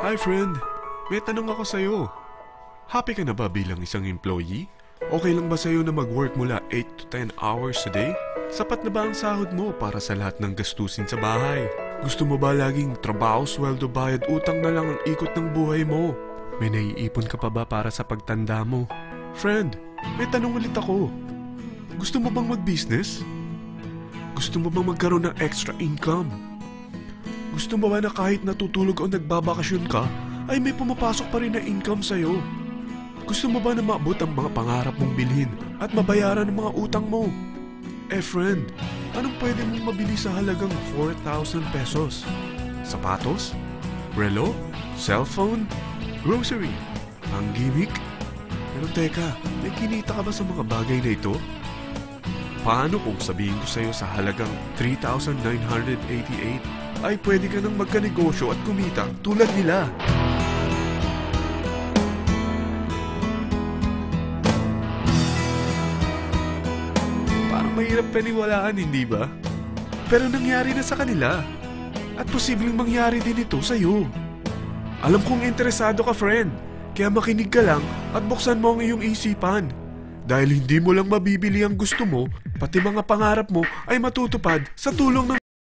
Hi friend, may tanong ako sa'yo. Happy ka na ba bilang isang employee? Okay lang ba sa'yo na mag-work mula 8 to 10 hours a day? Sapat na ba ang sahod mo para sa lahat ng gastusin sa bahay? Gusto mo ba laging trabaho, sweldo, bayad, utang na lang ang ikot ng buhay mo? May naiipon ka pa ba para sa pagtanda mo? Friend, may tanong ulit ako. Gusto mo bang mag-business? Gusto mo bang magkaroon ng extra income? Gusto mo ba na kahit natutulog o nagbabakasyon ka, ay may pumapasok pa rin na income sa'yo? Gusto mo ba na maabot ang mga pangarap mong bilhin at mabayaran ang mga utang mo? Eh friend, anong pwede mong mabili sa halagang 4,000 pesos? Sapatos? Relo? Cellphone? Grocery? Ang gimmick? Pero teka, may kinita ka ba sa mga bagay na ito? Paano kung sabihin ko sa'yo sa halagang 3,988 ay pwede ka nang magkanegosyo at kumita tulad nila? Parang mahirap paniwalaan, hindi ba? Pero nangyari na sa kanila. At posibleng mangyari din ito sa'yo. Alam kong interesado ka, friend. Kaya makinig ka lang at buksan mo ang iyong isipan. Dahil hindi mo lang mabibili ang gusto mo, pati mga pangarap mo ay matutupad sa tulong ng